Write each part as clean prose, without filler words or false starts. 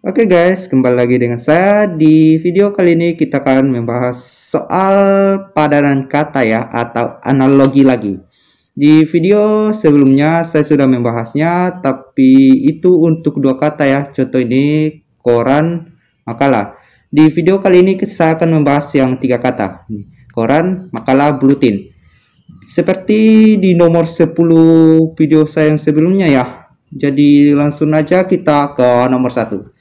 Oke guys, kembali lagi dengan saya. Di video kali ini kita akan membahas soal padanan kata ya, atau analogi lagi. Di video sebelumnya saya sudah membahasnya, tapi itu untuk dua kata ya. Contoh ini koran, makalah. Di video kali ini saya akan membahas yang tiga kata. Koran, makalah, buletin. Seperti di nomor 10 video saya yang sebelumnya ya. Jadi langsung aja kita ke nomor 1.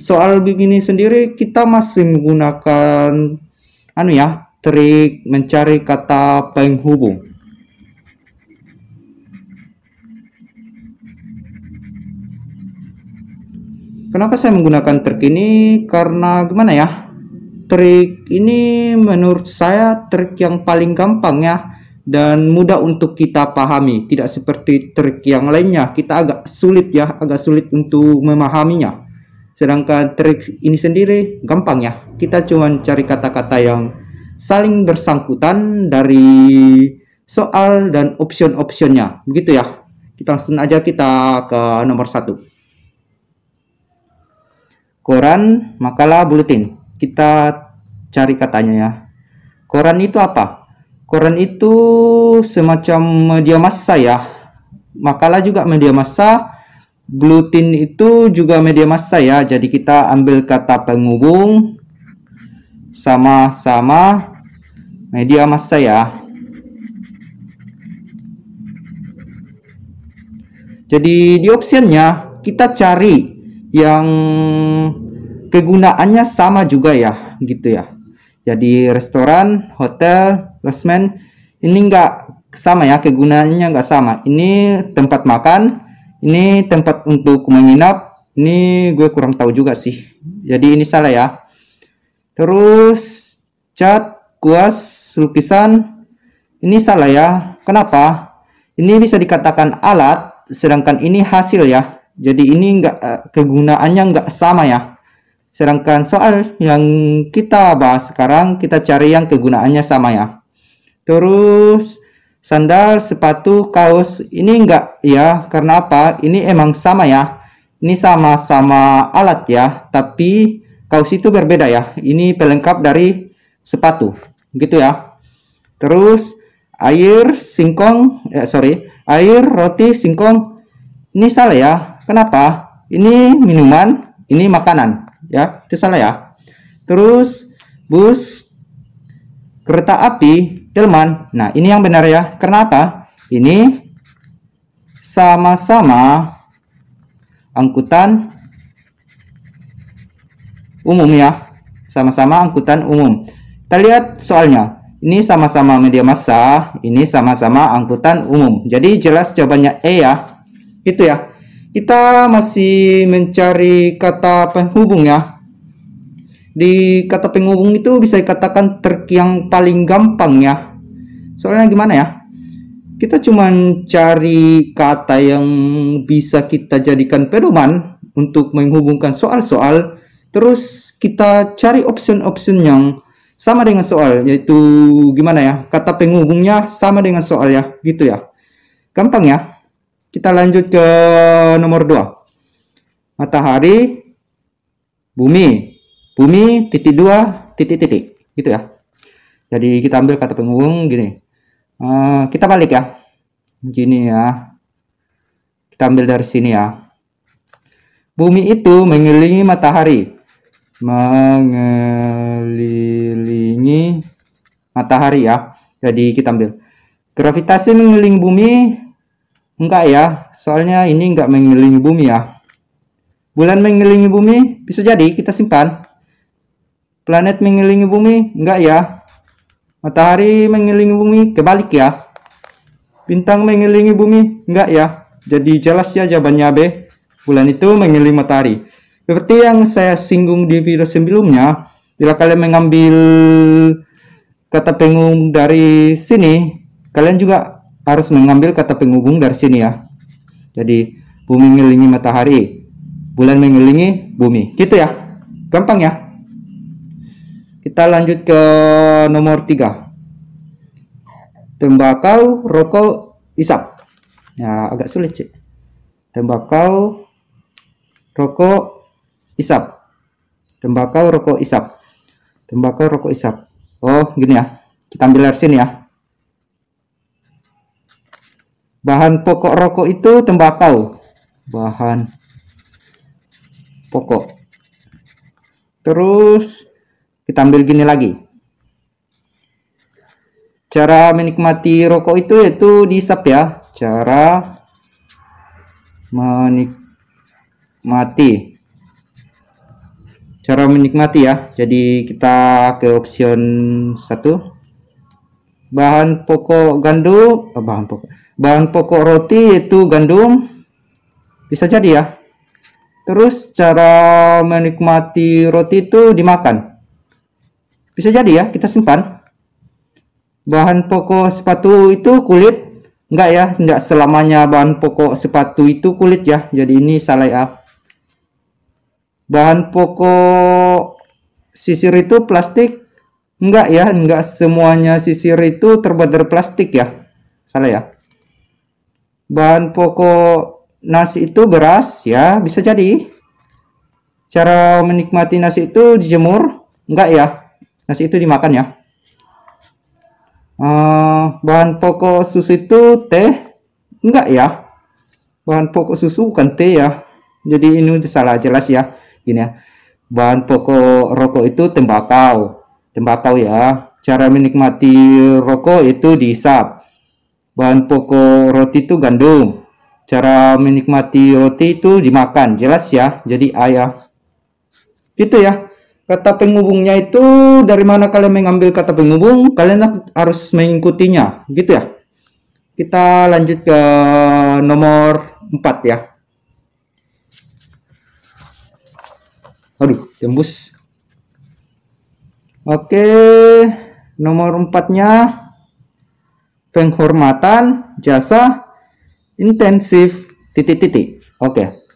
Soal begini sendiri kita masih menggunakan trik mencari kata penghubung. Kenapa saya menggunakan trik ini? Karena gimana ya? Trik ini menurut saya trik yang paling gampang ya, dan mudah untuk kita pahami. Tidak seperti trik yang lainnya, kita agak sulit untuk memahaminya. Sedangkan trik ini sendiri gampang ya. Kita cuma cari kata-kata yang saling bersangkutan dari soal dan option-optionnya. Begitu ya. Kita langsung aja ke nomor 1. Koran, makalah, buletin. Kita cari katanya ya. Koran itu apa? Koran itu semacam media massa ya. Makalah juga media massa. Buletin itu juga media massa ya. Jadi kita ambil kata penghubung sama-sama media massa ya. Jadi di optionnya kita cari yang kegunaannya sama juga ya, gitu ya. Jadi restoran, hotel, lodgement ini enggak sama ya, kegunaannya enggak sama. Ini tempat makan, ini tempat untuk menginap, ini gue kurang tahu juga sih. Jadi ini salah ya. Terus cat, kuas, lukisan, ini salah ya. Kenapa? Ini bisa dikatakan alat, sedangkan ini hasil ya. Jadi ini kegunaannya enggak sama ya. Sedangkan soal yang kita bahas sekarang, kita cari yang kegunaannya sama ya. Terus sandal, sepatu, kaos, ini enggak ya. Karena apa? Ini emang sama ya. Ini sama-sama alat ya. Tapi kaos itu berbeda ya. Ini pelengkap dari sepatu. Gitu ya. Terus air, singkong, air, roti, singkong. Ini salah ya. Kenapa? Ini minuman, ini makanan. Ya, itu salah ya. Terus bus, kereta api, delman. Nah, ini yang benar ya. Kenapa? Ini sama-sama angkutan umum ya. Sama-sama angkutan umum. Kita lihat soalnya. Ini sama-sama media massa, ini sama-sama angkutan umum. Jadi jelas jawabannya E ya. Itu ya. Kita masih mencari kata penghubung ya. Di kata penghubung itu bisa dikatakan trik yang paling gampang ya. Soalnya gimana ya? Kita cuma cari kata yang bisa kita jadikan pedoman untuk menghubungkan soal-soal. Terus kita cari option-option yang sama dengan soal, yaitu gimana ya? Kata penghubungnya sama dengan soal ya, gitu ya. Gampang ya. Kita lanjut ke nomor 2. Matahari, bumi. Bumi, titik 2, titik. Gitu ya. Jadi kita ambil kata penghubung gini. Kita balik ya. Gini ya. Kita ambil dari sini ya. Bumi itu mengelilingi matahari. Mengelilingi matahari ya. Jadi kita ambil. Gravitasi mengelilingi bumi. Enggak ya, soalnya ini enggak mengelilingi bumi ya. Bulan mengelilingi bumi, bisa jadi kita simpan. Planet mengelilingi bumi, enggak ya. Matahari mengelilingi bumi, kebalik ya. Bintang mengelilingi bumi, enggak ya. Jadi jelas ya jawabannya B. Bulan itu mengelilingi matahari. Seperti yang saya singgung di video sebelumnya, bila kalian mengambil kata penghubung dari sini, kalian juga harus mengambil kata penghubung dari sini ya. Jadi bumi mengelilingi matahari, bulan mengelilingi bumi. Gitu ya. Gampang ya. Kita lanjut ke nomor 3. Tembakau, rokok, isap. Ya, agak sulit sih. Tembakau, rokok, isap. Tembakau, rokok, isap. Tembakau, rokok, isap. Oh, gini ya. Kita ambil dari sini ya. Bahan pokok rokok itu tembakau. Bahan pokok. Terus kita ambil gini lagi. Cara menikmati rokok itu yaitu dihisap ya. Cara menikmati. Cara menikmati ya. Jadi kita ke option 1. Bahan pokok gandum, bahan pokok roti yaitu gandum. Bisa jadi ya. Terus cara menikmati roti itu dimakan. Bisa jadi ya, kita simpan. Bahan pokok sepatu itu kulit. Enggak ya, enggak selamanya bahan pokok sepatu itu kulit ya. Jadi ini salah ya. Bahan pokok sisir itu plastik. Enggak ya, enggak semuanya sisir itu terbuat dari plastik ya. Salah ya. Bahan pokok nasi itu beras ya, bisa jadi. Cara menikmati nasi itu dijemur. Enggak ya, nasi itu dimakan ya. Bahan pokok susu itu teh. Enggak ya, bahan pokok susu bukan teh ya. Jadi ini salah jelas ya. Gini ya, bahan pokok rokok itu tembakau. Tembakau ya. Cara menikmati rokok itu dihisap. Bahan pokok roti itu gandum. Cara menikmati roti itu dimakan. Jelas ya. Jadi A ya. Gitu ya. Kata penghubungnya itu dari mana kalian mengambil kata penghubung? Kalian harus mengikutinya. Gitu ya. Kita lanjut ke nomor 4 ya. Aduh, tembus. Oke, nomor 4-nya penghormatan jasa intensif titik-titik. Oke.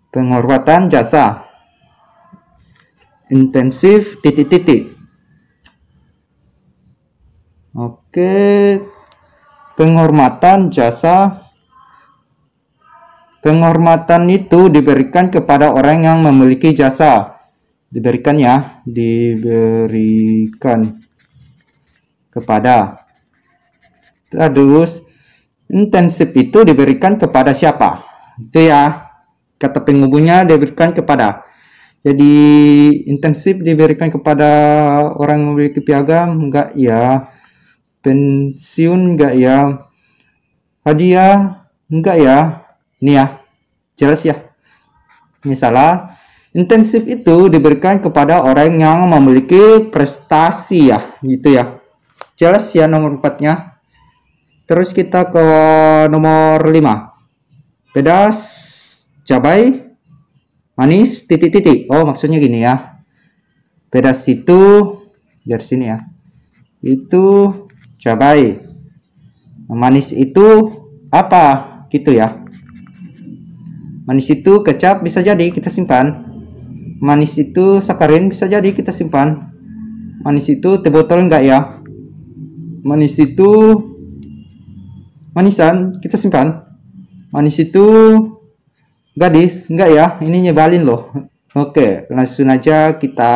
Penghormatan jasa intensif titik-titik. Oke. Penghormatan jasa. Penghormatan itu diberikan kepada orang yang memiliki jasa. Diberikan ya, diberikan kepada. Terus intensif itu diberikan kepada siapa? Itu ya, kata penghubungnya diberikan kepada. Jadi intensif diberikan kepada orang yang memiliki piagam, enggak ya. Pensiun enggak ya. Hadiah enggak ya. Ini ya, jelas ya. Ini salah. Intensif itu diberikan kepada orang yang memiliki prestasi ya, gitu ya. Jelas ya nomor 4-nya. Terus kita ke nomor 5. Pedas, cabai, manis, titik-titik. Oh, maksudnya gini ya. Pedas itu dari sini ya. Itu cabai. Manis itu apa? Gitu ya. Manis itu kecap, bisa jadi kita simpan. Manis itu sakarin, bisa jadi kita simpan. Manis itu teh botol enggak ya. Manis itu manisan, kita simpan. Manis itu gadis, enggak ya. Ini nyebalin loh. Oke, langsung aja kita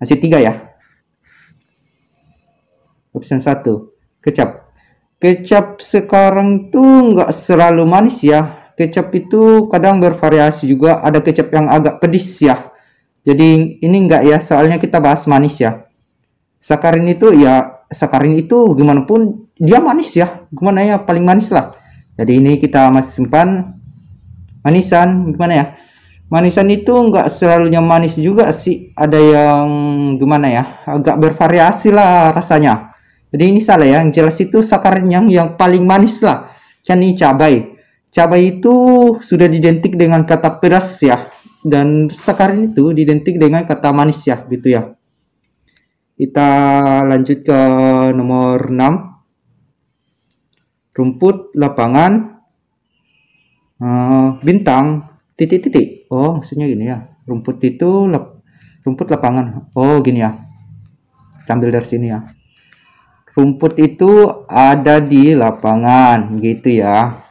kasih 3 ya. Option 1, kecap. Kecap sekarang tuh enggak selalu manis ya. Kecap itu kadang bervariasi juga, ada kecap yang agak pedas ya. Jadi ini enggak ya, soalnya kita bahas manis ya. Sakarin itu ya, sakarin itu gimana pun dia manis ya. Gimana ya, paling manis lah. Jadi ini kita masih simpan. Manisan gimana ya? Manisan itu enggak selalunya manis juga sih. Ada yang gimana ya, agak bervariasi lah rasanya. Jadi ini salah ya, yang jelas itu sakarin yang paling manis lah. Kan ini cabai. Cabai itu sudah identik dengan kata pedas ya. Dan sakarin itu identik dengan kata manis ya, gitu ya. Kita lanjut ke nomor 6. Rumput, lapangan, bintang, titik-titik. Oh, maksudnya gini ya. Rumput itu, rumput, lapangan. Oh, gini ya. Kita ambil dari sini ya. Rumput itu ada di lapangan, gitu ya.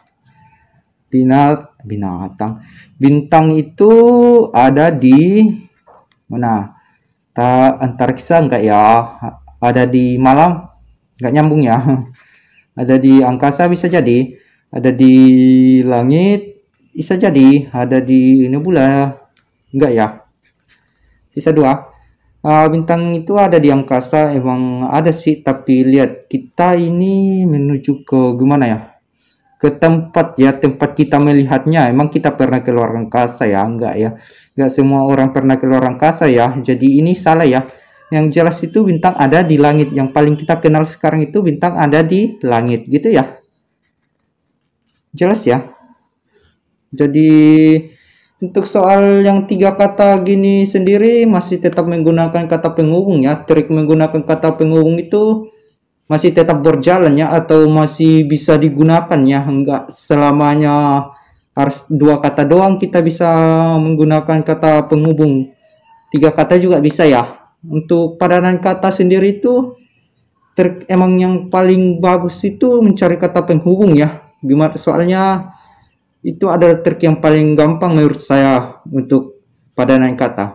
binatang. Bintang itu ada di mana? Antariksa enggak ya? Ada di malam? Enggak nyambung ya. Ada di angkasa bisa jadi. Ada di langit bisa jadi. Ada di nebula. Enggak ya? Sisa dua. Bintang itu ada di angkasa, emang ada sih, tapi lihat kita ini menuju ke gimana ya? Ke tempat ya, tempat kita melihatnya. Emang kita pernah keluar angkasa ya? Enggak ya. Enggak semua orang pernah keluar angkasa ya. Jadi ini salah ya. Yang jelas itu bintang ada di langit. Yang paling kita kenal sekarang itu bintang ada di langit gitu ya. Jelas ya. Jadi untuk soal yang 3 kata gini sendiri masih tetap menggunakan kata penghubung ya. Trik menggunakan kata penghubung itu masih tetap berjalan ya, atau masih bisa digunakan ya. Enggak selamanya harus 2 kata doang kita bisa menggunakan kata penghubung. 3 kata juga bisa ya. Untuk padanan kata sendiri itu emang yang paling bagus itu mencari kata penghubung ya. Gimana soalnya itu adalah trik yang paling gampang menurut saya untuk padanan kata.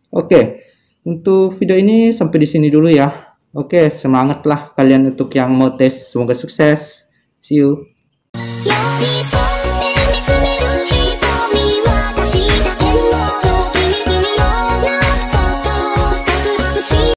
Oke, untuk video ini sampai di sini dulu ya. Oke, semangatlah kalian untuk yang mau tes. Semoga sukses. See you.